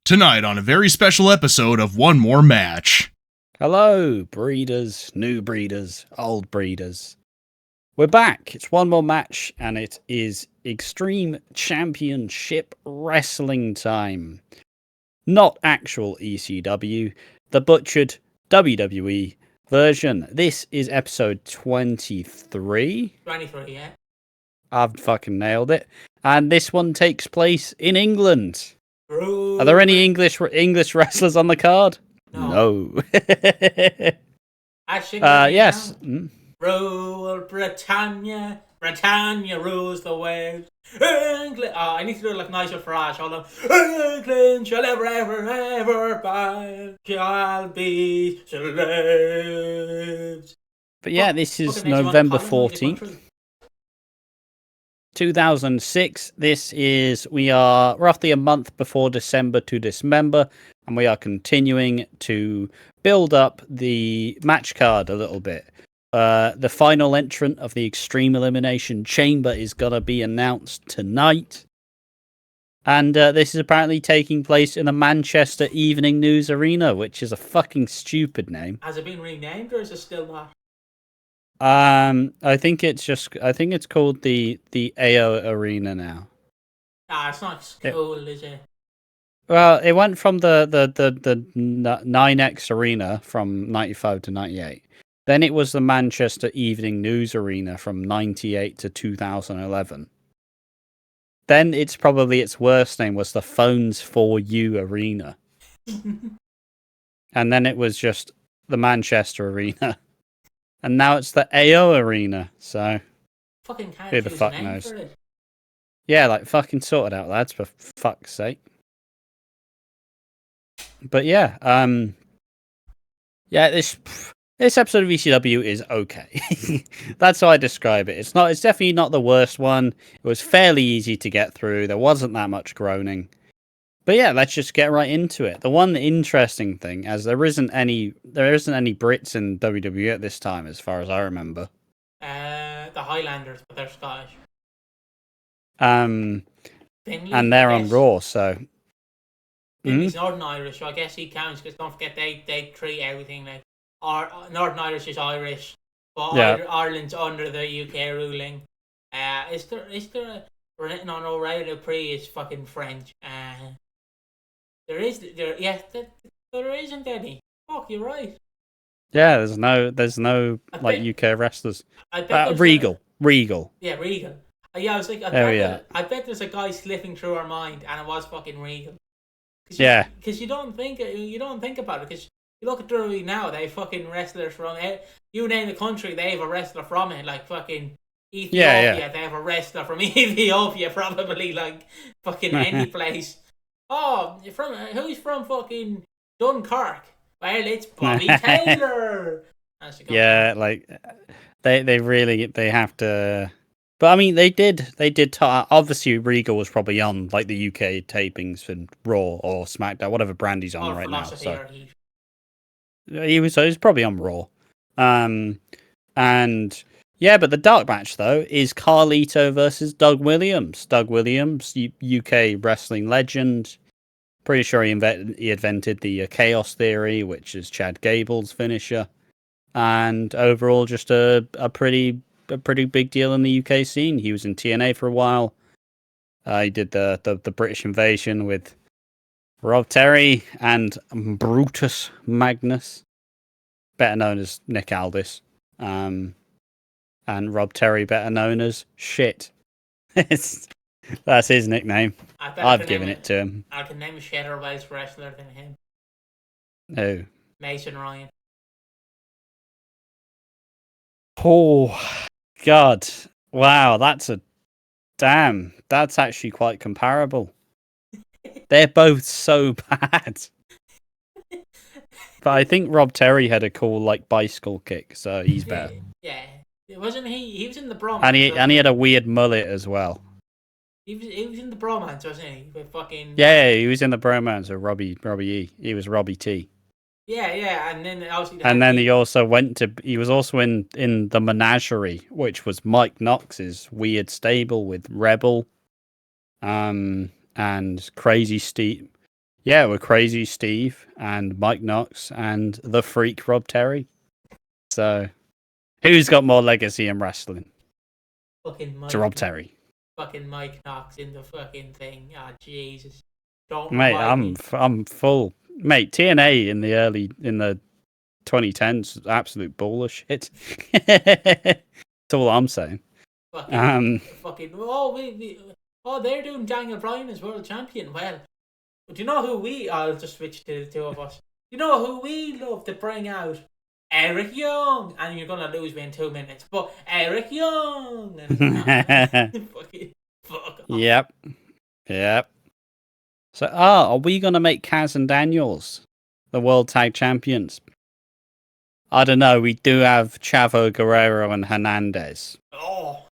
Tonight on a very special episode of One More Match. Hello, breeders, new breeders, old breeders. We're back. It's one more match, and it is Extreme Championship Wrestling time. Not actual ECW, the butchered WWE version. This is episode 23. 23, yeah. I've fucking nailed it. And this one takes place in England. Rule. Are there any English wrestlers on the card? No. Yes. Rule Britannia. Britannia rules the world. England. Oh, I need to do it like Nigel Farage. Hold on. England shall ever bow. Shall be slaves. But yeah, this is November 14th. 2006. We are roughly a month before December to Dismember, and we are continuing to build up the match card a little bit. The final entrant of the Extreme Elimination Chamber is gonna be announced tonight, and this is apparently taking place in the Manchester Evening News Arena, which is a fucking stupid name. Has it been renamed, or is it still not? I think it's called the AO Arena now. Nah, it's not cool, is it? Well, it went from the 9X Arena from 95 to 98. Then it was the Manchester Evening News Arena from 98 to 2011. Then its worst name was the Phones for You Arena. And then it was just the Manchester Arena. And now it's the AO Arena, so Fucking can't who the choose fuck a name knows? for it. Yeah, like fucking sort it out, lads, for fuck's sake. But yeah, this episode of ECW is okay. That's how I describe it. It's definitely not the worst one. It was fairly easy to get through. There wasn't that much groaning. But yeah, let's just get right into it. The one interesting thing, as there isn't any Brits in WWE at this time, as far as I remember. The Highlanders, but they're Scottish. Finley, and they're on Raw, so. He's Northern Irish, so I guess he counts, because don't forget they treat everything like. Northern Irish is Irish, but yeah. Ireland's under the UK ruling. Is there written on O'Reilly Pre is fucking French. There isn't any. Fuck, you're right. Yeah, there's no like UK wrestlers. Regal. Yeah, Regal. Yeah, I was like, I bet there's a guy slipping through our mind, and it was fucking Regal. Because you don't think about it. Because you look at WWE now, they fucking wrestlers from it. You name the country, they have a wrestler from it. Like fucking Ethiopia, they have a wrestler from Ethiopia, probably like fucking any place. Oh, who's from fucking Dunkirk? Well, it's Bobby Taylor. Yeah, like they have to. But I mean, they did. Obviously, Regal was probably on like the UK tapings for Raw or SmackDown, whatever brand he's on right now. So he was probably on Raw. And yeah, but the dark match though is Carlito versus Doug Williams. Doug Williams, UK wrestling legend. Pretty sure he invented the Chaos Theory, which is Chad Gable's finisher, and overall just a pretty big deal in the UK scene. He was in TNA for a while. He did the British Invasion with Rob Terry and Brutus Magnus, better known as Nick Aldis. And Rob Terry, better known as Shit. That's his nickname. I've given it to him. I can name a shitter Welsh wrestler than him. Who? Mason Ryan. Oh, God. Wow, that's actually quite comparable. They're both so bad. But I think Rob Terry had a cool like bicycle kick, so he's better. Yeah. Wasn't he? He was in the Bromance. And he had a weird mullet as well. He was in the Bromance, wasn't he? With fucking. Yeah, he was in the Bromance with Robbie E. He was Robbie T. Yeah, and then obviously. He was also in the Menagerie, which was Mike Knox's weird stable with Rebel, and Crazy Steve. Yeah, with Crazy Steve and Mike Knox and the Freak Rob Terry. So, who's got more legacy in wrestling? Fucking Mike. It's Rob Terry. Fucking Mike Knox in the fucking thing. Ah, oh, Jesus. Don't Mate, I'm full. Mate, TNA in the 2010s, absolute bullshit. That's all I'm saying. Fucking they're doing Daniel Bryan as world champion. Well, do you know who I'll just switch to the two of us. You know who we love to bring out? Eric Young, and you're gonna lose me in 2 minutes, but Eric Young. And fucking fuck off. Yep. So, are we gonna make Kaz and Daniels the world tag champions? I don't know. We do have Chavo Guerrero and Hernandez. Oh.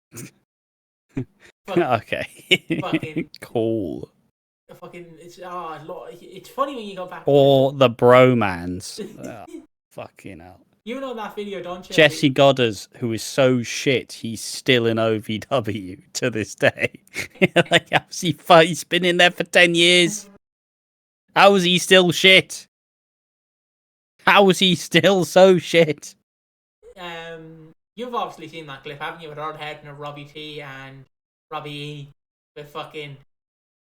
Okay. Fucking cool. It's funny when you go back. Or the Bromans. Fucking hell. You know that video, don't you? Jesse Goddard, who is so shit, he's still in OVW to this day. Like, he's been in there for 10 years. How is he still shit? How is he still so shit? You've obviously seen that clip, haven't you? With Earl Hebner, Robbie T, and Robbie E. With fucking...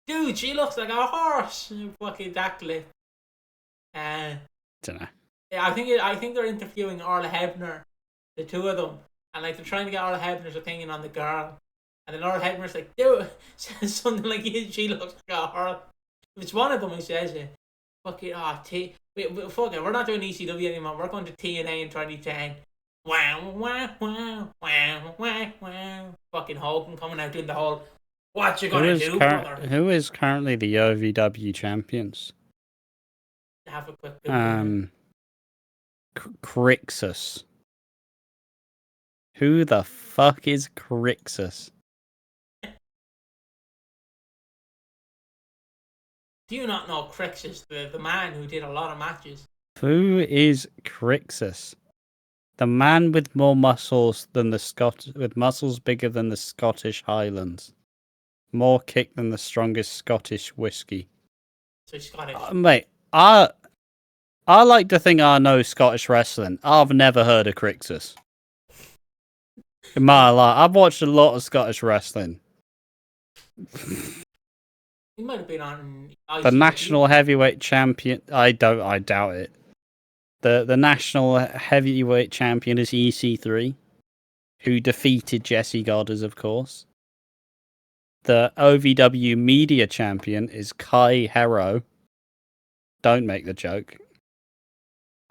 Dude, she looks like a horse! Fucking that clip. Dunno. I think they're interviewing Earl Hebner, the two of them. And like they're trying to get Earl Hebner's opinion on the girl. And then Earl Hebner's like, dude, says something like, she looks like a horse. It's one of them who says it. Fucking, fuck it, we're not doing ECW anymore. We're going to TNA in 2010. Wow, wow, wow, wow, wow, wow. Fucking Hogan coming out doing the whole, what you gonna do, brother? Who is currently the OVW champions? Have a quick look. Crixus. Who the fuck is Crixus? Do you not know Crixus, the man who did a lot of matches? Who is Crixus? The man with more muscles than with muscles bigger than the Scottish Highlands. More kick than the strongest Scottish whiskey. So Scottish. Mate, I like to think I know Scottish wrestling. I've never heard of Crixus. In my life, I've watched a lot of Scottish wrestling. He might have been on ICW. The national heavyweight champion. I doubt it. The national heavyweight champion is EC3, who defeated Jesse Goddard, of course. The OVW media champion is Kai Hero. Don't make the joke.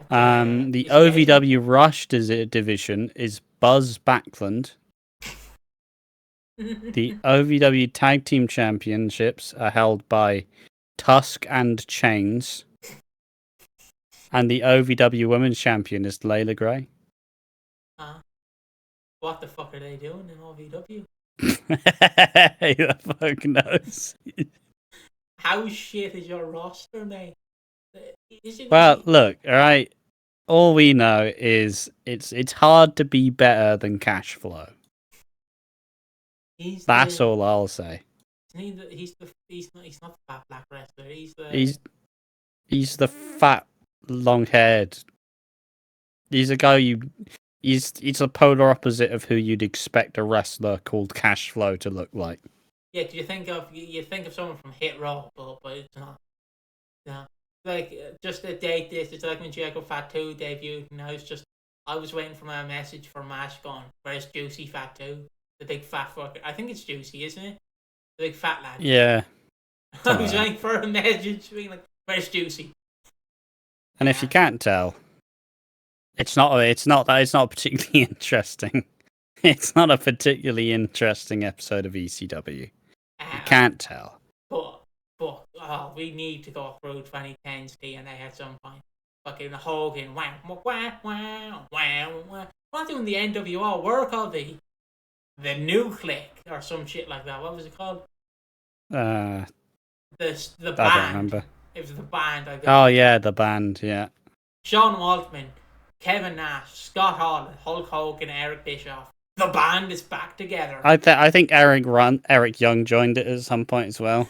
The OVW Rush division is Buzz Backlund. The OVW Tag Team Championships are held by Tusk and Chains. And the OVW Women's Champion is Layla Gray. What the fuck are they doing in OVW? Who the fuck knows? How shit is your roster, mate? Well, look, alright. All we know is it's hard to be better than Cash Flow. That's all I'll say. He's not the fat black wrestler. He's the fat, long-haired. He's a guy he's the polar opposite of who you'd expect a wrestler called Cash Flow to look like. Yeah, you think of someone from Hit Row, but it's not. No. Like, just to date this, it's like when Jericho Fat 2 debuted, and I was waiting for my message from Mash going, where's Juicy Fat 2? The big fat fucker. I think it's Juicy, isn't it? The big fat lad. Yeah. I was waiting for a message being like, where's Juicy? And if you can't tell, it's not particularly interesting. It's not a particularly interesting episode of ECW. You can't tell. But we need to go through 2010's DNA at some point. Fucking Hogan, wow, wow, wow, wow, wow. We're not doing the NWO. We're called the New Click or some shit like that. What was it called? The band. I don't remember. It was the band. Oh yeah, the band. Yeah. Sean Waltman, Kevin Nash, Scott Hall, Hulk Hogan, Eric Bischoff. The band is back together. I think Eric Young joined it at some point as well.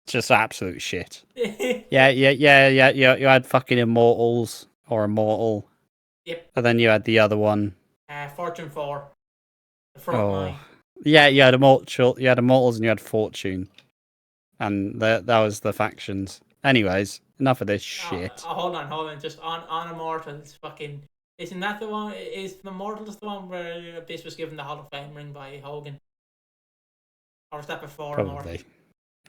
Just absolute shit. Yeah. You had fucking Immortals or Immortal. Yep. And then you had the other one. Fortune 4. The front line. Yeah, you had Immortals and you had Fortune. And that was the factions. Anyways, enough of this shit. Hold on. Just on Immortals, fucking... Isn't that the one? Is the Immortals the one where this was given the Hall of Fame ring by Hogan? Or was that before Probably. Immortals?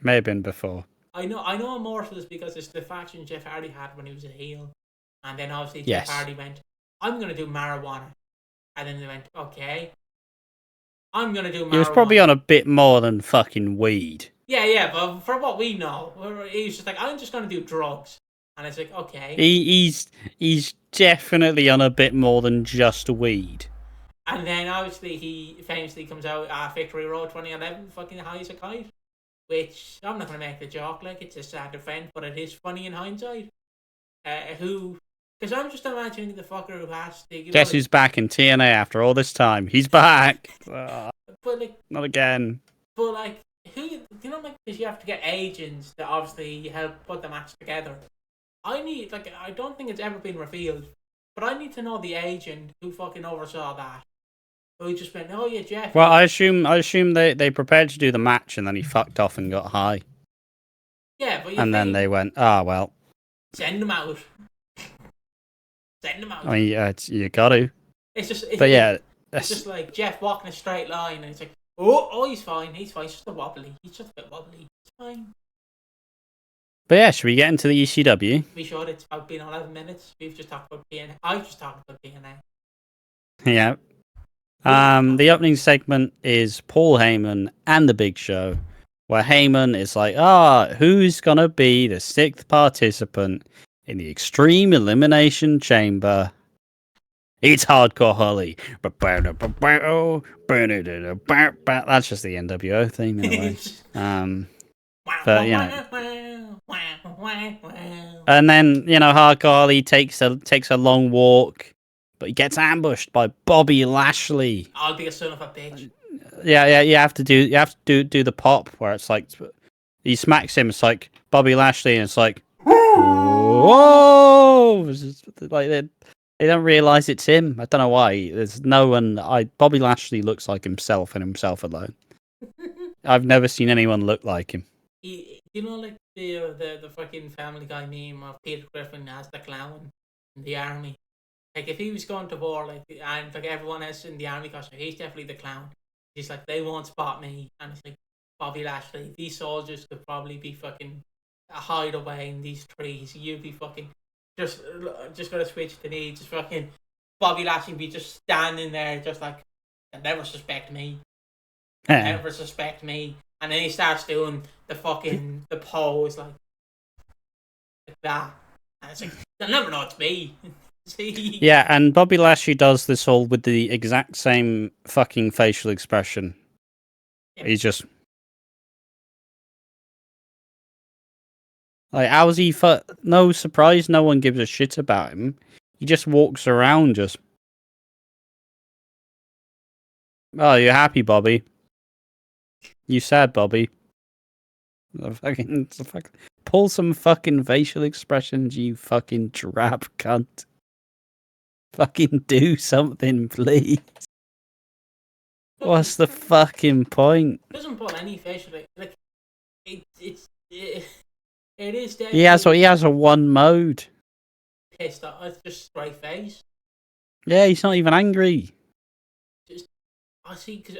May have been before. I know Immortals because it's the faction Jeff Hardy had when he was a heel. And then obviously Yes. Jeff Hardy went, I'm going to do marijuana. And then they went, okay. I'm going to do marijuana. He was probably on a bit more than fucking weed. Yeah, but for what we know, he was just like, I'm just going to do drugs. And it's like, okay. He's definitely on a bit more than just weed. And then obviously he famously comes out Victory Road 2011, fucking high as a kite. Which, I'm not going to make the joke, like, it's a sad event, but it is funny in hindsight. Because I'm just imagining the fucker who has to... Guess who's back in TNA after all this time? He's back! But, like... Not again. But, like, because you have to get agents to obviously help put the match together. I don't think it's ever been revealed, but I need to know the agent who fucking oversaw that. Who just went, oh yeah, Jeff. Well, I assume they prepared to do the match and then he fucked off and got high. Yeah, but then they went, well. Send them out. Send them out. I mean, you got to. It's just like Jeff walking a straight line and it's like, oh, he's fine. He's just a wobbly. He's just a bit wobbly. It's fine. But yeah, should we get into the ECW? We should. It's about been 11 minutes. We've just talked about TNA. I've just talked about TNA. Yeah. The opening segment is Paul Heyman and the Big Show, where Heyman is like, who's gonna be the 6th participant in the Extreme Elimination Chamber? It's Hardcore Holly. That's just the NWO theme in a way. But you know. And then, Hardcore Holly takes a long walk. But he gets ambushed by Bobby Lashley. I'll be a son of a bitch. Yeah. You have to do the pop where it's like he smacks him. It's like Bobby Lashley, and it's like whoa! It's like they don't realize it's him. I don't know why. There's no one. Bobby Lashley looks like himself and himself alone. I've never seen anyone look like him. Like the fucking Family Guy meme of Peter Griffin as the clown in the army. Like, if he was going to war, and everyone else in the army costume, he's definitely the clown. He's like, they won't spot me. And it's like, Bobby Lashley, these soldiers could probably be fucking hide away in these trees. You'd be fucking just gonna switch the knee. Just fucking Bobby Lashley be just standing there, just like, they'll never suspect me. Never suspect me. And then he starts doing the pose, like that. And it's like, they'll never know it's me. Yeah, and Bobby Lashley does this all with the exact same fucking facial expression. Yeah. He's just like, how is he? No surprise, no one gives a shit about him. He just walks around, just. Oh, you're happy, Bobby? You sad, Bobby? Pull some fucking facial expressions, you fucking drab cunt. Fucking do something, please. What's the fucking point? He doesn't pull any facial, like it is definitely... He has a one mode. Pissed off. It's just straight face. Yeah, he's not even angry. I see, because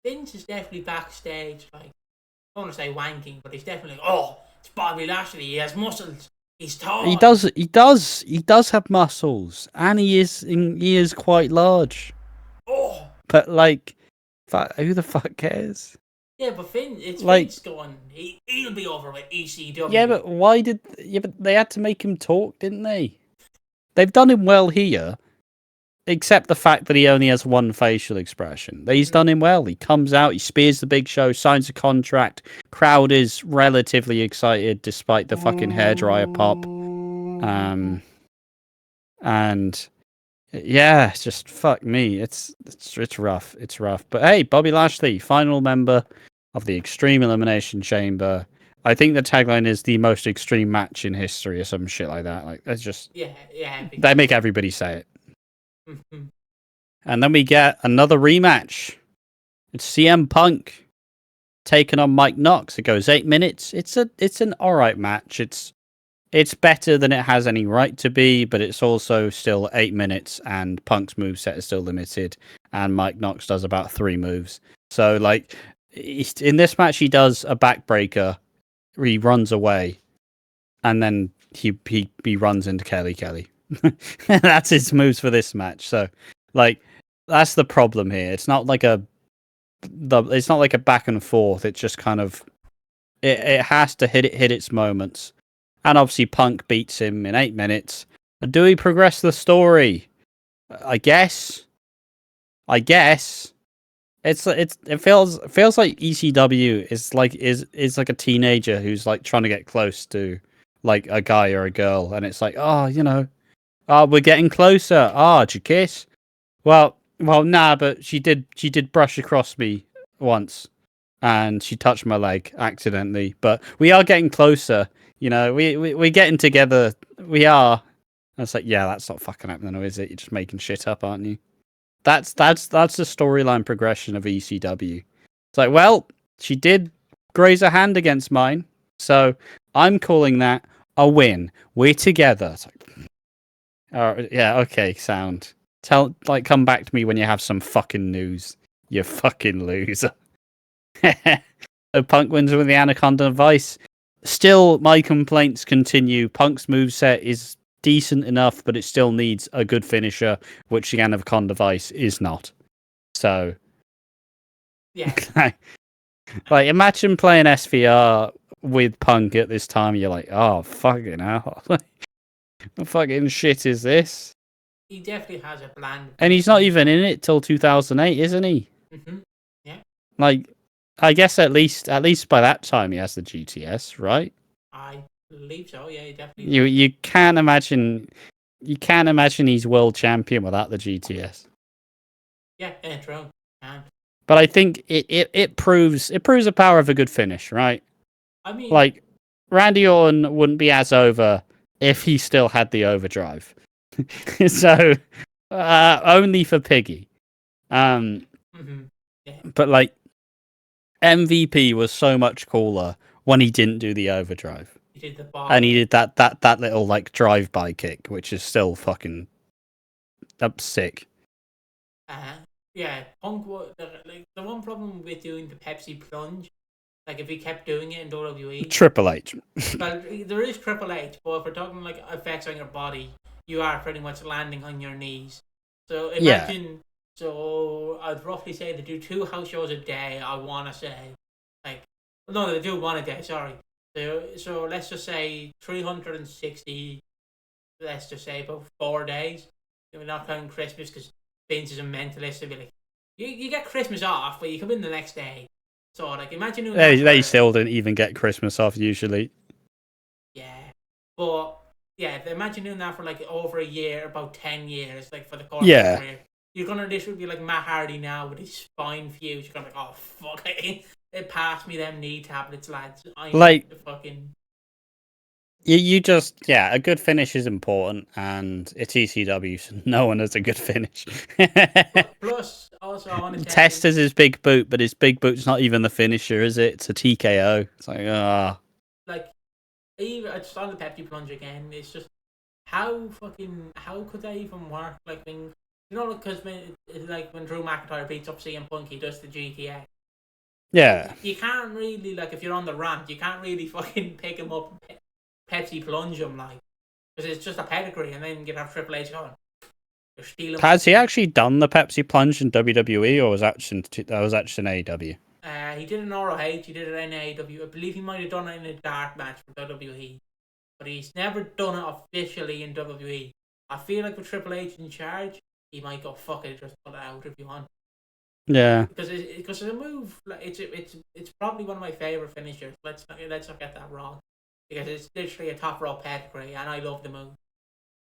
Vince is definitely backstage, like, I don't want to say wanking, but he's definitely like, it's Bobby Lashley, he has muscles. He's tall. He does have muscles, and he is quite large. Oh, but like, who the fuck cares? Yeah, but Vince going. He'll be over with ECW. Yeah, but but they had to make him talk, didn't they? They've done him well here, except the fact that he only has one facial expression. He's done him well. He comes out, he spears the Big Show, signs a contract. Crowd is relatively excited despite the fucking hairdryer pop. And yeah, just fuck me. It's rough. It's rough. But hey, Bobby Lashley, final member of the Extreme Elimination Chamber. I think the tagline is the most extreme match in history or some shit like that. Like, that's just... Yeah. They make everybody say it. Mm-hmm. And then we get another rematch. It's CM Punk taking on Mike Knox. It goes 8 minutes. It's an alright match. It's better than it has any right to be, but it's also still 8 minutes, and Punk's moveset is still limited, and Mike Knox does about 3 moves. So, like, in this match, he does a backbreaker, he runs away, and then he runs into Kelly. That's his moves for this match. So, like, that's the problem here. It's not like a back and forth. It's just kind of it has to hit its moments. And obviously Punk beats him in 8 minutes. Do we progress the story? I guess. It feels like ECW is like a teenager who's like trying to get close to like a guy or a girl, and it's like, we're getting closer. Did you kiss? Well, nah, but she did brush across me once, and she touched my leg accidentally. But we are getting closer. We're getting together. We are. And it's like, yeah, that's not fucking happening, or is it? You're just making shit up, aren't you? That's the storyline progression of ECW. It's like, well, she did graze her hand against mine, so I'm calling that a win. We're together. It's like, yeah, okay, sound. Come back to me when you have some fucking news. You fucking loser. So Punk wins with the Anaconda Vice. Still, my complaints continue. Punk's moveset is decent enough, but it still needs a good finisher, which the Anaconda Vice is not. So, yeah. Like, imagine playing SVR with Punk at this time. You're like, oh, fucking hell. What fucking shit is this? He definitely has a bland... And he's not even in it till 2008, isn't he? Mm-hmm. Yeah. Like, I guess at least by that time he has the GTS, right? I believe so. Yeah, he definitely. You can't imagine he's world champion without the GTS. Yeah, true. And but I think it proves the power of a good finish, right? I mean, like, Randy Orton wouldn't be as over if he still had the overdrive. So only for Piggy. mm-hmm. Yeah. But like, MVP was so much cooler when he didn't do the overdrive. He did the ball. And he did that little like drive-by kick, which is still fucking sick. Yeah, Punk was the one problem with doing the Pepsi plunge. Like, if he kept doing it in WWE, Triple H. Well, there is Triple H, but if we're talking like effects on your body, you are pretty much landing on your knees. So imagine. Yeah. So I'd roughly say they do 2 house shows a day. I want to say, no, they do 1 a day. Sorry. So let's just say 360. Let's just say about 4 days. We're not counting Christmas because Vince is a mentalist. He'll be like, you get Christmas off, but you come in the next day. So like, imagine doing they still didn't even get Christmas off usually. Yeah, but yeah, imagine doing that for like over a year, about 10 years, like for the course of your career. You're gonna literally be like Matt Hardy now with his spine fused. You're gonna be like, oh fuck, it passed me them knee tablets, lads. I like the fucking. You just a good finish is important, and it's ECW, so no one has a good finish. Plus, also I want to say Test his big boot, but his big boot's not even the finisher, is it? It's a TKO. It's like Like, even I just on the Pepsi plunge again. It's just how could that even work? Like, when because when Drew McIntyre beats up CM Punk, he does the GTX. Yeah. You can't really, like, if you're on the ramp, you can't really fucking pick him up. Pepsi plunge him, like, because it's just a pedigree, and then you'd have Triple H going. You're stealing. Has he actually done the Pepsi plunge in WWE, or was that in AEW? He did it in ROH, he did it in AEW. I believe he might have done it in a dark match for WWE, but he's never done it officially in WWE. I feel like with Triple H in charge, he might go, fuck it, just put it out if you want. Yeah. Because it's a move. Like, it's probably one of my favorite finishers. Let's not get that wrong. Because it's literally a top rope pedigree, and I love the move.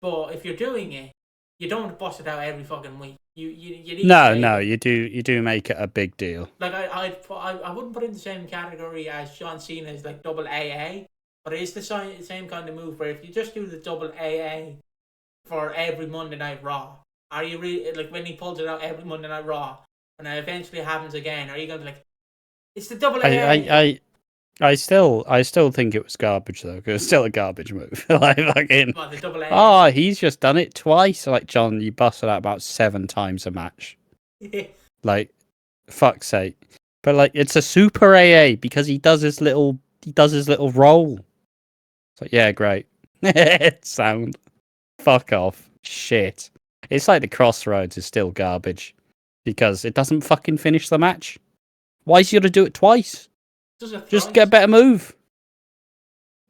But if you're doing it, you don't bust it out every fucking week. you need No, you do make it a big deal. Like I wouldn't put it in the same category as John Cena's like double AA, but it is the same kind of move where if you just do the double AA for every Monday Night Raw, are you really like when he pulls it out every Monday Night Raw, and it eventually happens again? Are you gonna be like, it's the double AA? I still think it was garbage though, because it's still a garbage move. Like fucking. What, the double AA? Oh, he's just done it twice. Like John, you busted out about 7 times a match. Like, fuck's sake. But like, it's a super AA because he does his little roll. It's like, yeah, great. Sound. Fuck off. Shit. It's like the Crossroads is still garbage because it doesn't fucking finish the match. Why's you gotta do it twice? Just get a better move.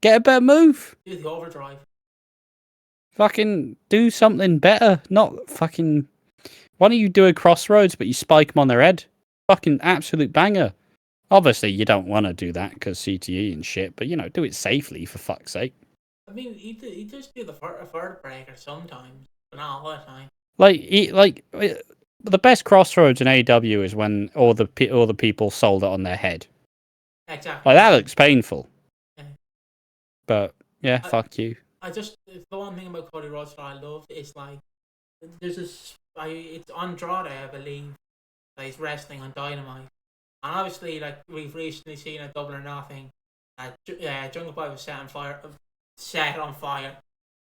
Get a better move. Do the overdrive. Fucking do something better. Not fucking. Why don't you do a Crossroads, but you spike them on their head? Fucking absolute banger. Obviously, you don't want to do that because CTE and shit, but do it safely for fuck's sake. I mean, he just do the third breaker sometimes, but not all the time. The best Crossroads in AEW is when all the people sold it on their head. Exactly. Like that looks painful. Yeah. But yeah, fuck you. The one thing about Cody Rhodes that I love is like there's this. It's Andrade, I believe, that he's wrestling on Dynamite, and obviously, like we've recently seen a Double or Nothing. Jungle Boy was set on fire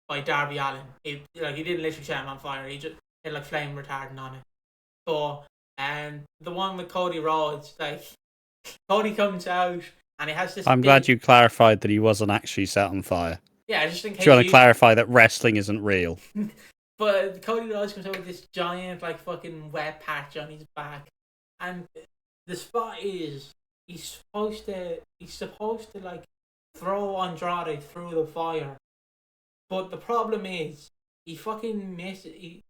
by Darby Allin. He didn't literally set him on fire. He just had like flame retardant on it. So, and the one with Cody Rhodes, like Cody comes out and he has this. I'm glad you clarified that he wasn't actually set on fire. Yeah, just in case. Do you want to clarify that wrestling isn't real? But Cody Rhodes comes out with this giant, like, fucking wet patch on his back, and the spot is he's supposed to like throw Andrade through the fire, but the problem is he fucking misses.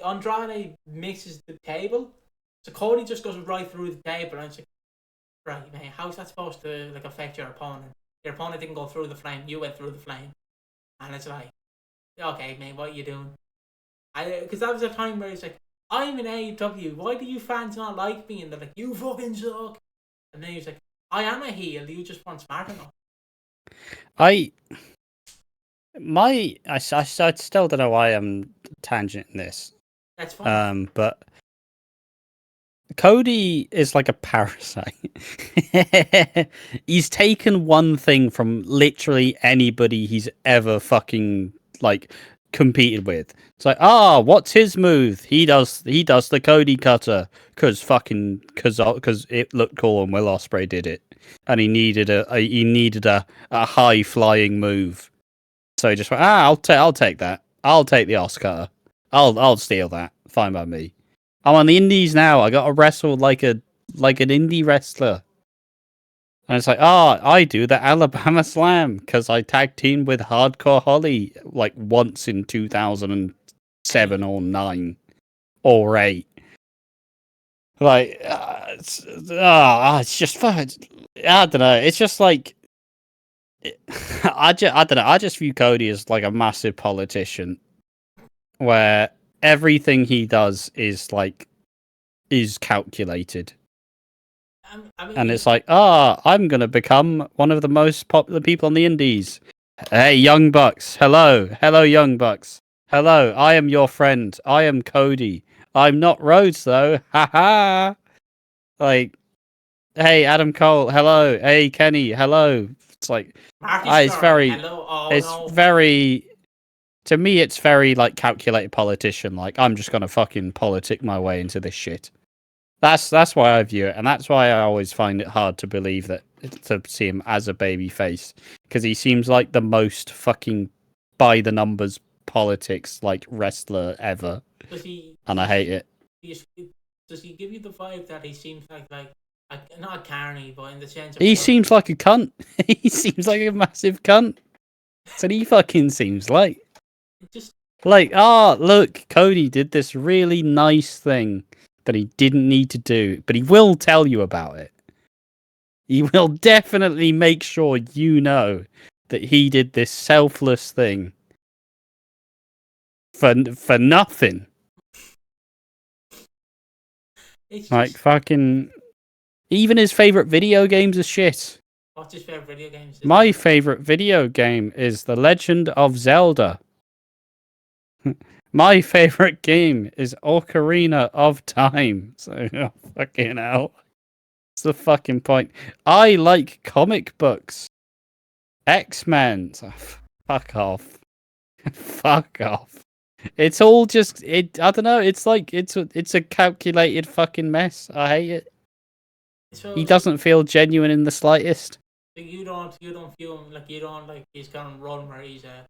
Andrade misses the table, so Cody just goes right through the table, and it's like, right, man, how's that supposed to like affect your opponent? Your opponent didn't go through the flame, you went through the flame, and it's like, okay, man, what are you doing? Because that was a time where it's like, I'm in AEW, why do you fans not like me? And they're like, you fucking suck. And then he's like, I am a heel, you just weren't smart enough. I still don't know why I'm tangenting this. That's fine. But Cody is like a parasite. He's taken one thing from literally anybody he's ever fucking like competed with. It's like, what's his move? He does the Cody cutter because it looked cool and Will Ospreay did it, and he needed a high flying move. So he just went, I'll take that. I'll take the Oscar. I'll steal that. Fine by me. I'm on the indies now. I got to wrestle like an indie wrestler. And it's like, I do the Alabama Slam because I tag teamed with Hardcore Holly like once in 2007 or 9 or 8. Like, it's just fun. I don't know. It's just like, I don't know. I just view Cody as like a massive politician where everything he does is calculated. And it's like, I'm going to become one of the most popular people on the indies. Hey, Young Bucks. Hello, Young Bucks. Hello, I am your friend. I am Cody. I'm not Rhodes, though. Ha ha. Like, hey, Adam Cole. Hello. Hey, Kenny. Hello. It's like, it's very, very, to me, it's very, like, calculated politician. Like, I'm just going to fucking politic my way into this shit. That's why I view it, and that's why I always find it hard to believe to see him as a baby face, because he seems like the most fucking by the numbers politics like wrestler ever, and I hate it. Does he give you the vibe that he seems like not a carny, but in the sense of he seems like a cunt? He seems like a massive cunt. That's what he fucking seems like. Look, Cody did this really nice thing that he didn't need to do, but he will tell you about it. He will definitely make sure you know that he did this selfless thing for nothing. It's like just... fucking. Even his favorite video games is shit. What's his favorite video games? My favorite video game is The Legend of Zelda. My favorite game is Ocarina of Time. So, oh, fucking hell. What's the fucking point? I like comic books. X-Men. Oh, fuck off. Fuck off. It's all just I don't know, it's like it's a calculated fucking mess. I hate it. So, He doesn't feel genuine in the slightest. You don't feel him like you don't like his current run where he's a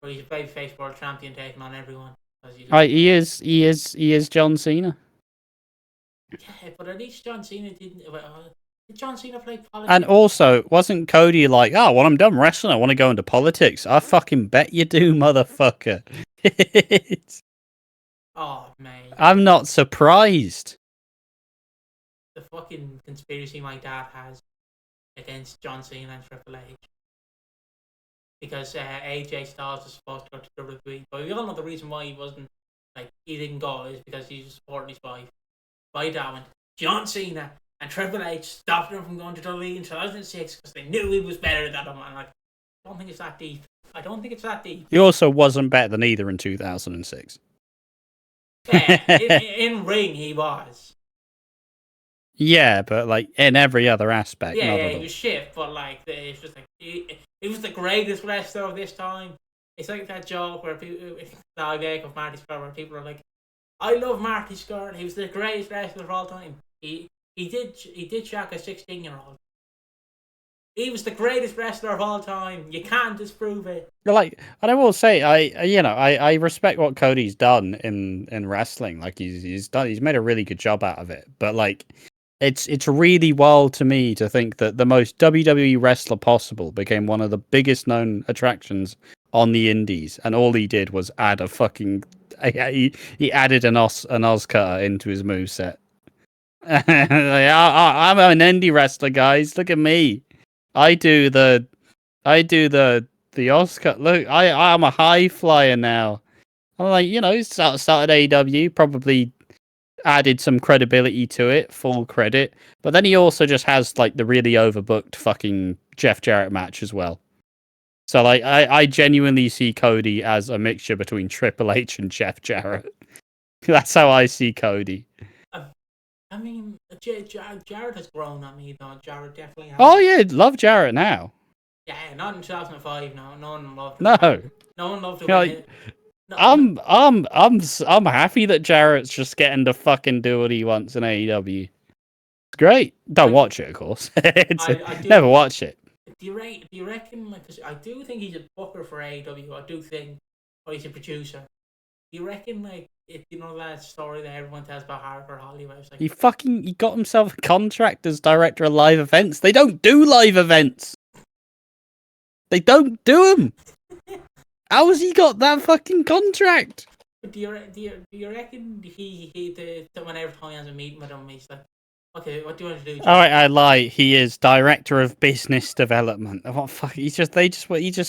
babyface world champion taking on everyone. He is John Cena. Yeah, but at least John Cena didn't. Did John Cena play politics? And also, wasn't Cody like, oh, when I'm done wrestling, I want to go into politics? I fucking bet you do, motherfucker. Oh, man. I'm not surprised. The fucking conspiracy my dad has against John Cena and Triple H. Because AJ Styles was supposed to go to WWE. But we all know the reason why he didn't go is because he was supporting his wife. My dad went, John Cena and Triple H stopped him from going to WWE in 2006 because they knew he was better than him. I'm like, I don't think it's that deep. I don't think it's that deep. He also wasn't better than either in 2006. Yeah, in ring he was. Yeah, but like in every other aspect. Yeah, he was shit, but like it's just like he was the greatest wrestler of this time. It's like that joke where people, the idea of Marty Scurll, where people are like, "I love Marty Scurll. He was the greatest wrestler of all time." He did shock a 16-year-old. He was the greatest wrestler of all time. You can't disprove it. Like, and I will say, I respect what Cody's done in wrestling. Like, he's made a really good job out of it. But like, it's really wild to me to think that the most WWE wrestler possible became one of the biggest known attractions on the indies, and all he did was add a fucking he added an Oz cutter into his moveset. Like, I'm an indie wrestler, guys. Look at me. I do the Oscar. Look, I'm a high flyer now. I'm like, started AEW, probably added some credibility to it, full credit. But then he also just has like the really overbooked fucking Jeff Jarrett match as well. So like, I genuinely see Cody as a mixture between Triple H and Jeff Jarrett. That's how I see Cody. I mean, Jarrett has grown on me, though. Jarrett definitely has. Oh yeah, love Jarrett now. Yeah, not in 2005. No one loved him. No, no one loved him. Like, I'm happy that Jarrett's just getting to fucking do what he wants in AEW. It's great. Don't watch it, of course. Never watch it. Do you reckon? Like, 'cause I do think he's a booker for AEW. I do think, or he's a producer. Do you reckon, like, that story that everyone tells about Hardcore Hollywood? It's like, he got himself a contract as director of live events. They don't do live events. They don't do them. How has he got that fucking contract? Do you reckon whenever Tony has a meeting with him, he's like, okay, what do you want to do? All right, I lie. He is director of business development. What fuck? He just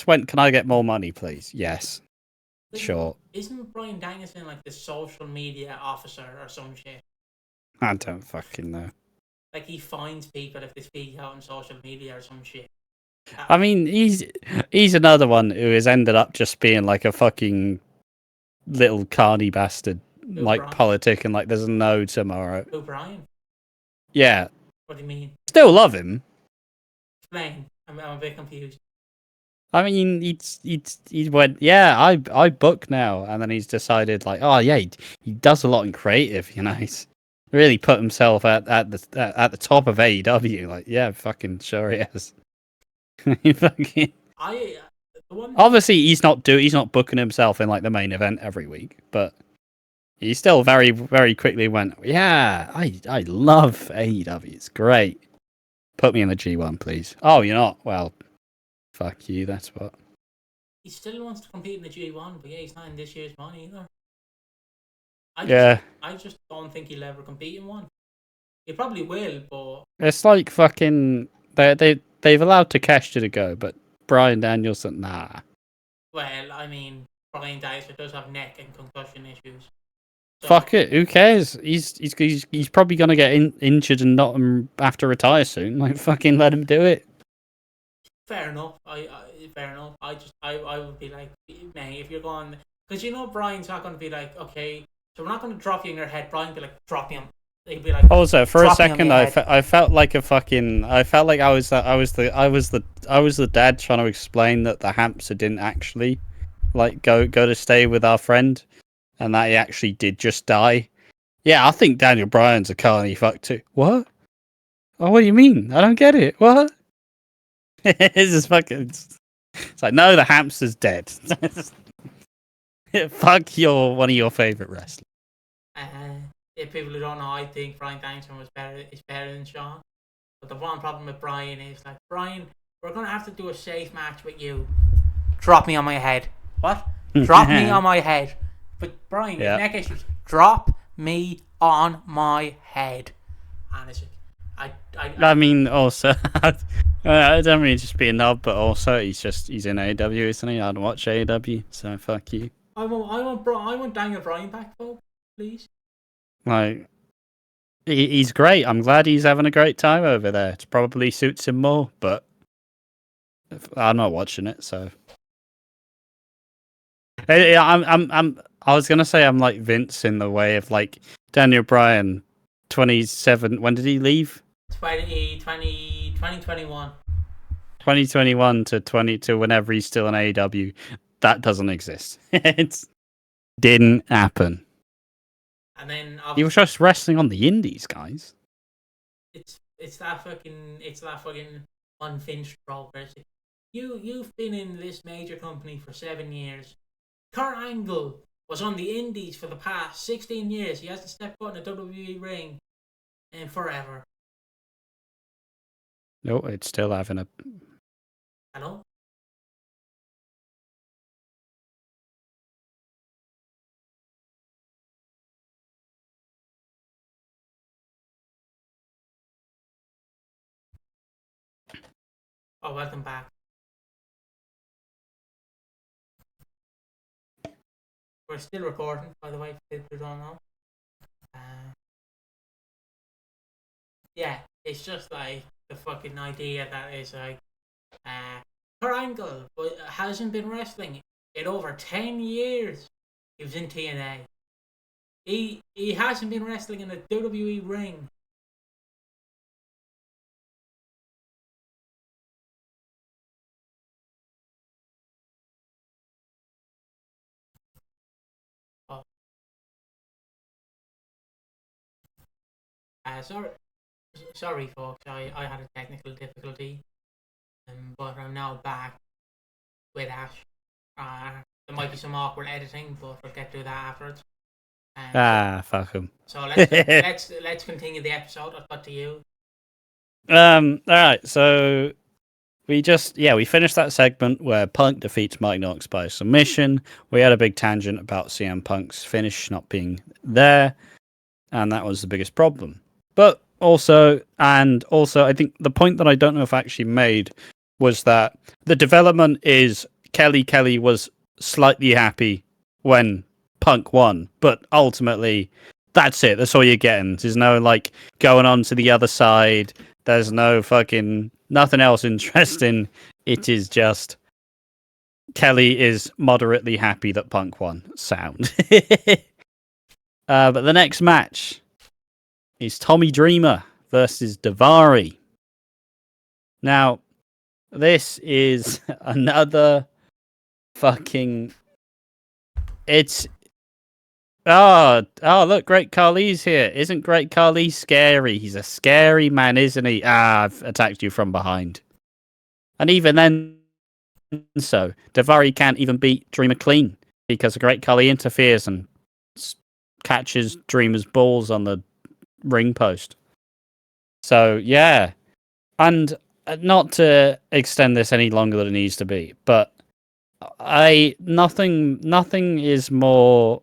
went. Can I get more money, please? Yes. Sure. Isn't Bryan Danielson like the social media officer or some shit? I don't fucking know. Like, he finds people if they speak out on social media or some shit. I mean, he's another one who has ended up just being like a fucking little carny bastard, like politic, and like there's no tomorrow. Who, Brian? Yeah. What do you mean? Still love him. Explain. I'm a bit confused. I mean, he went, yeah, I book now, and then he's decided like, oh yeah, he does a lot in creative, He's really put himself at the top of AEW. Like, yeah, fucking sure he has. Obviously he's not booking himself in like the main event every week, but he still very, very quickly went, yeah, I love AEW. It's great. Put me in the G1, please. Oh, you're not? Well, fuck you, that's what. He still wants to compete in the G1, but yeah, he's not in this year's one either. I just don't think he'll ever compete in one. He probably will, but it's like fucking they've allowed Takeshita to go, but Bryan Danielson, nah. Well, I mean, Bryan Danielson does have neck and concussion issues. Fuck it, who cares? He's probably gonna get injured and not have to retire soon. Like, fucking let him do it. Fair enough. Fair enough. I would be like, mate, if you're going, because Brian's not going to be like, okay, so we're not going to drop you in your head. Brian would be like, drop him. He'd be like, also, for a second, I felt like a fucking. I felt like I was the dad trying to explain that the hamster didn't actually, like, go to stay with our friend, and that he actually did just die. Yeah, I think Daniel Bryan's a carny fuck too. What? Oh, what do you mean? I don't get it. What? It's just fucking. It's like, no, the hamster's dead. Fuck one of your favorite wrestlers. If people who don't know, I think Bryan Danielson is better than Shawn. But the one problem with Bryan is, like, Bryan, we're gonna have to do a safe match with you. Drop me on my head. What? Drop me on my head. But Bryan, his neck issues. Drop me on my head. And it's I mean, also, I don't mean just be a knob, but also he's in AEW, isn't he? I don't watch AEW, so fuck you. I want Daniel Bryan back, though, please. Like, he's great. I'm glad he's having a great time over there. It probably suits him more, but I'm not watching it, so. I was gonna say I'm like Vince in the way of, like, Daniel Bryan, 27. When did he leave? 2021. 2021 to whenever he's still in AEW. That doesn't exist. It didn't happen. And then he was just wrestling on the indies, guys. It's that fucking unfinished progress. You've been in this major company for 7 years. Kurt Angle was on the indies for the past 16 years. He hasn't stepped foot in a WWE ring in forever. No, it's still having a. Hello? Oh, welcome back. We're still recording, by the way, if people don't know. Yeah, it's just like the fucking idea that is like, Kurt Angle hasn't been wrestling in over 10 years. He was in TNA. He hasn't been wrestling in a WWE ring. Oh. Sorry, folks. I had a technical difficulty, but I'm now back with Ash. There might be some awkward editing, but we'll get to that afterwards. Fuck him. So let's continue the episode. I'll cut to you. All right. So we finished that segment where Punk defeats Mike Knox by submission. We had a big tangent about CM Punk's finish not being there, and that was the biggest problem. But also, I think the point that I don't know if I actually made was that the development is Kelly was slightly happy when Punk won, but ultimately that's it. That's all you're getting. There's no, like, going on to the other side. There's no fucking nothing else interesting. It is just Kelly is moderately happy that Punk won. Sound. But the next match is Tommy Dreamer versus Daivari. Now, this is another fucking. It's. Oh, look, Great Khali's here. Isn't Great Khali scary? He's a scary man, isn't he? I've attacked you from behind. And even then, so Daivari can't even beat Dreamer clean because Great Khali interferes and catches Dreamer's balls on the ring post. So, yeah. And not to extend this any longer than it needs to be, but nothing is more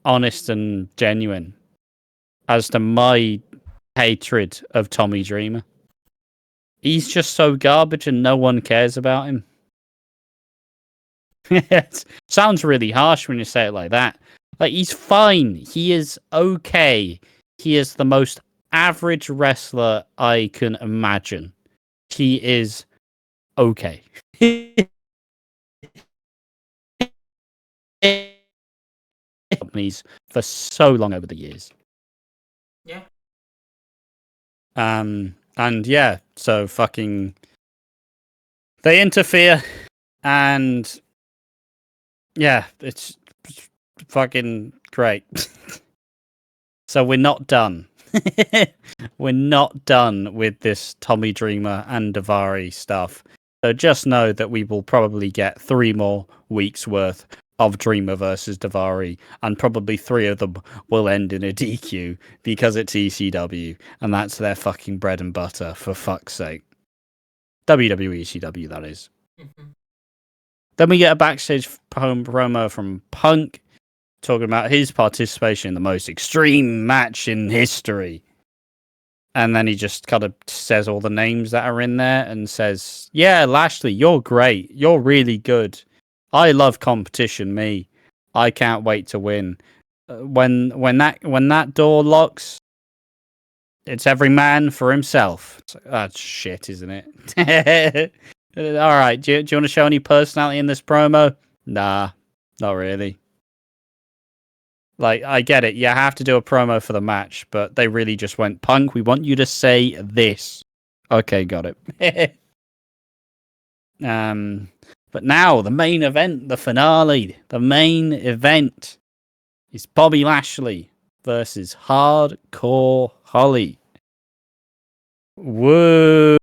honest and genuine as to my hatred of Tommy Dreamer. He's just so garbage and no one cares about him. It sounds really harsh when you say it like that, Like, he's fine. He is okay. He is the most average wrestler I can imagine. He is okay. Companies for so long over the years. Yeah. And yeah, so fucking they interfere, and yeah, it's fucking great. So we're not done. We're not done with this Tommy Dreamer and Davari stuff. So just know that we will probably get 3 more weeks worth of Dreamer versus Davari, and probably 3 of them will end in a DQ because it's ECW, and that's their fucking bread and butter, for fuck's sake. WWE ECW, that is. Mm-hmm. Then we get a backstage promo from Punk, talking about his participation in the most extreme match in history. And then he just kind of says all the names that are in there and says, yeah, Lashley, you're great. You're really good. I love competition, me. I can't wait to win. When that door locks, it's every man for himself. That's shit, isn't it? All right, do you want to show any personality in this promo? Nah, not really. Like, I get it. You have to do a promo for the match, but they really just went, Punk, we want you to say this. Okay, got it. But now, the main event, the finale, the main event is Bobby Lashley versus Hardcore Holly. Whoa.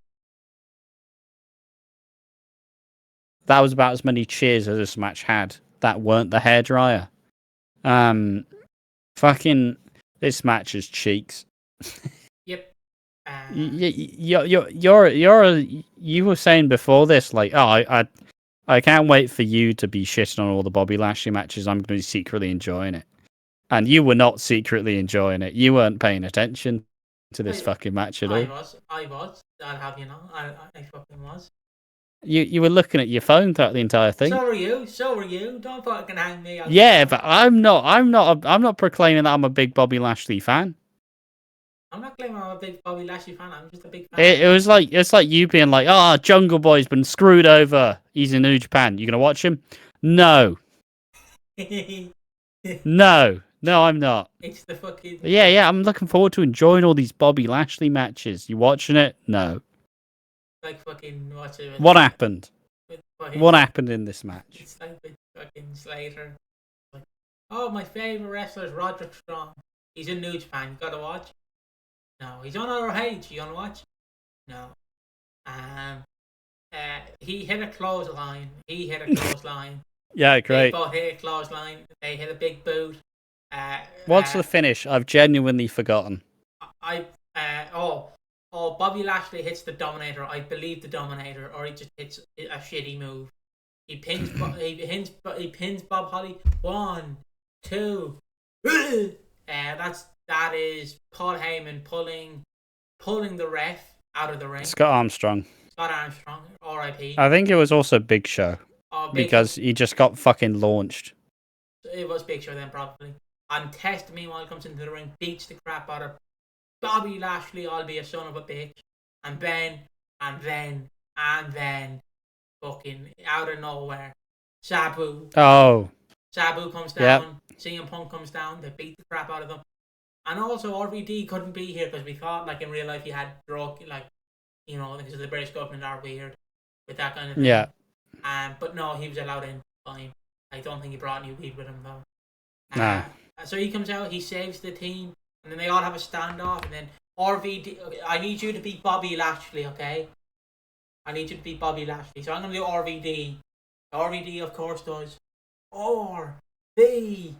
That was about as many cheers as this match had. That weren't the hairdryer. Fucking, this match is cheeks. Yep. You were saying before this, like, oh, I can't wait for you to be shitting on all the Bobby Lashley matches. I'm going to be secretly enjoying it. And you were not secretly enjoying it. You weren't paying attention to this fucking match at all. I was. I'll have you know. I fucking was. You were looking at your phone throughout the entire thing. So were you. Don't fucking hang me. Yeah, but I'm not proclaiming that I'm a big Bobby Lashley fan. I'm not claiming I'm a big Bobby Lashley fan. I'm just a big fan. It's like you being like, oh, Jungle Boy's been screwed over. He's in New Japan. You gonna watch him? No. No, I'm not. It's the fucking... Yeah, I'm looking forward to enjoying all these Bobby Lashley matches. You watching it? No. Like fucking... What happened? What happened in this match? It's like with fucking Slater. Like, oh, my favourite wrestler is Roderick Strong. He's in New Japan. You gotta watch. No. He's on overhated. You wanna watch? No. He hit a clothesline. Yeah, great. They both hit a clothesline. They hit a big boot. What's the finish? I've genuinely forgotten. Bobby Lashley hits the Dominator. I believe the Dominator, or he just hits a shitty move. He pins Bob Holly. 1, 2. That is Paul Heyman pulling the ref out of the ring. Scott Armstrong, R.I.P. I think it was also Big Show. Because he just got fucking launched. It was Big Show then, probably. And Test, meanwhile, comes into the ring, beats the crap out of Bobby Lashley, I'll be a son of a bitch. And then, fucking out of nowhere, Sabu. Oh. Sabu comes down, CM Punk comes down, they beat the crap out of them. And also, RVD couldn't be here because we thought, like, in real life he had drug, like, you know, because the British government are weird with that kind of thing. Yeah. But no, he was allowed in. Fine. I don't think he brought any weed with him though. No. So he comes out, he saves the team, and then they all have a standoff, and then RVD. I need you to beat Bobby Lashley, okay? I need you to beat Bobby Lashley. So I'm gonna do RVD. RVD, of course, does RVD.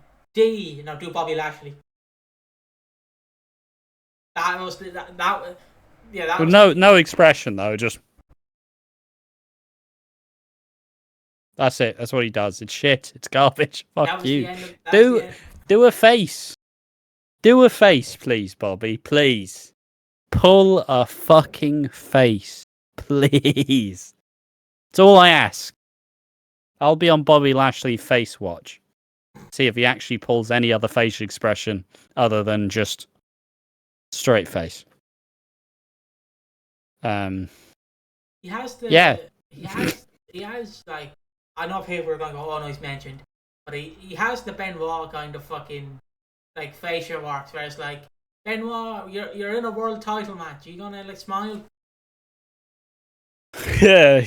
Now do Bobby Lashley. That was that. Yeah, that. Well, no expression though. Just. That's it. That's what he does. It's shit. It's garbage. Fuck you. Do a face. Do a face, please, Bobby. Please. Pull a fucking face. Please. That's all I ask. I'll be on Bobby Lashley face watch. See if he actually pulls any other facial expression other than just straight face. He has the. Yeah. He has like. I know people are going to go, oh no, he's mentioned, but he has the Benoit kind of fucking like facial works where it's like, Benoit, you're in a world title match. You gonna like smile? Yeah,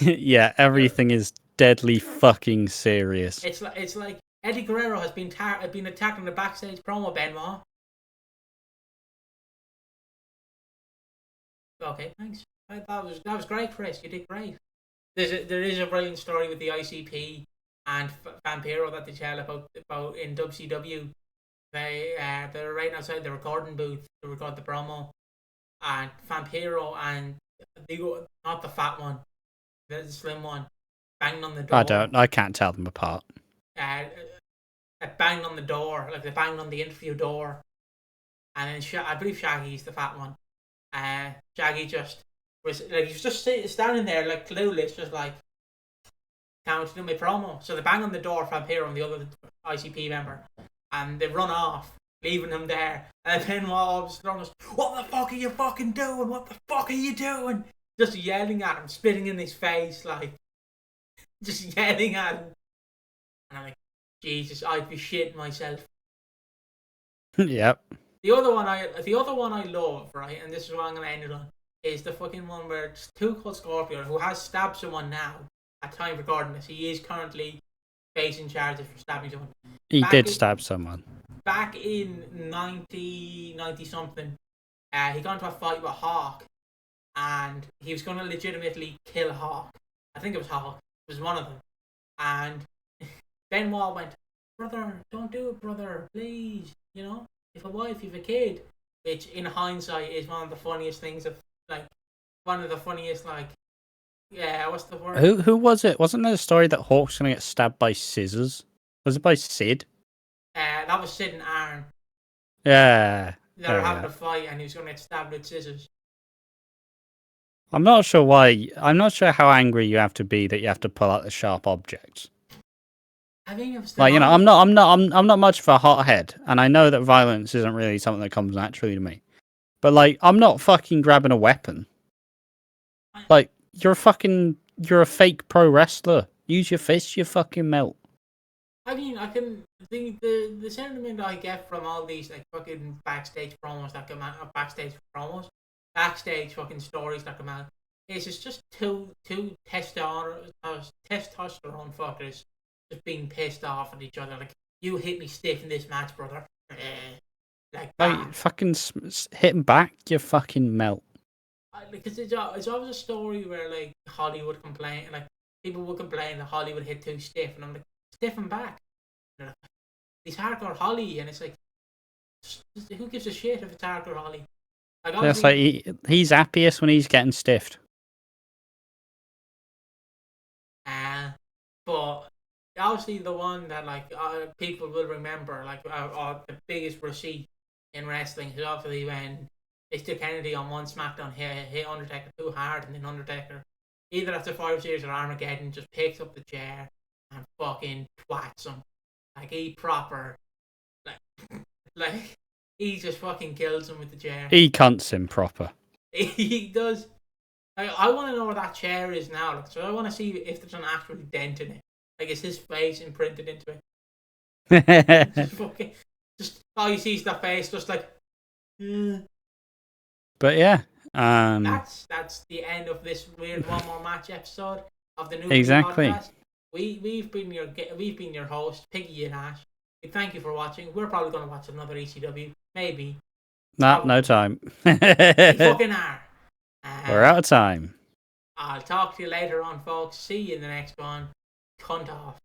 yeah. Everything is deadly fucking serious. It's like Eddie Guerrero has been attacking the backstage promo, Benoit. Okay, thanks. That was great, Chris. You did great. There is a brilliant story with the ICP and Vampiro that they tell about in WCW. They're right outside the recording booth to record the promo, and Vampiro and not the fat one, the slim one, banged on the door. I can't tell them apart. Banged on the door, like they banged on the interview door, and then I believe Shaggy's the fat one. Shaggy just was like, he was just standing there like clueless, just like, can't do my promo. So they bang on the door from here on the other ICP member, and they run off, leaving him there. And then all of a sudden, what the fuck are you fucking doing? What the fuck are you doing? Just yelling at him, spitting in his face, like, just yelling at him. And I'm like, Jesus, I'd be shitting myself. Yep. The other one I love, right, and this is what I'm gonna end it on, is the fucking one where it's Too Cold Scorpio, who has stabbed someone now at time of recording this. He is currently facing charges for stabbing someone. He did stab someone. Back in 90 something, he got into a fight with Hawk, and he was gonna legitimately kill Hawk. I think it was Hawk. It was one of them. And Benoit went, brother, don't do it, brother, please. You know, if a wife, you've a kid. Which, in hindsight, is one of the funniest things yeah, what's the word? Who was it? Wasn't there a story that Hawk's gonna get stabbed by scissors? Was it by Sid? That was Sid and Aaron. Yeah. They were having a fight, and he was gonna get stabbed with scissors. I'm not sure why. I'm not sure how angry you have to be that you have to pull out the sharp objects. I think it was like, you know, I'm not much of a hothead, and I know that violence isn't really something that comes naturally to me. But like, I'm not fucking grabbing a weapon. Like, you're a fake pro wrestler. Use your fist, you fucking melt. I mean, I can think the sentiment I get from all these like fucking backstage promos that come out, backstage fucking stories that come out, is it's just two testosterone fuckers just being pissed off at each other. Like, you hit me stiff in this match, brother. Like fucking hit him back, you fucking melt. Because it's always a story where like Hollywood complain, like people would complain that Hollywood hit too stiff, and I'm like, stiff him back. Like, he's hardcore Holly, and it's like, who gives a shit if it's hardcore Holly? Like, that's like he's happiest when he's getting stiffed. But obviously the one that like people will remember, like the biggest receipt in wrestling is obviously when Mr. Kennedy on one SmackDown hit Undertaker too hard, and then Undertaker, either after 5 Series or Armageddon, just picks up the chair and fucking twats him. Like, he proper, like he just fucking kills him with the chair. He cunts him proper. He does. I want to know where that chair is now. Like, so I want to see if there's an actual dent in it. Like, is his face imprinted into it? just all you see is the face, just like. But yeah, that's the end of this weird one more match episode of the new podcast. We've been your host, Piggy and Ash. We thank you for watching. We're probably going to watch another ECW, maybe. No time. We fucking are. We're out of time. I'll talk to you later on, folks. See you in the next one. Cunt off.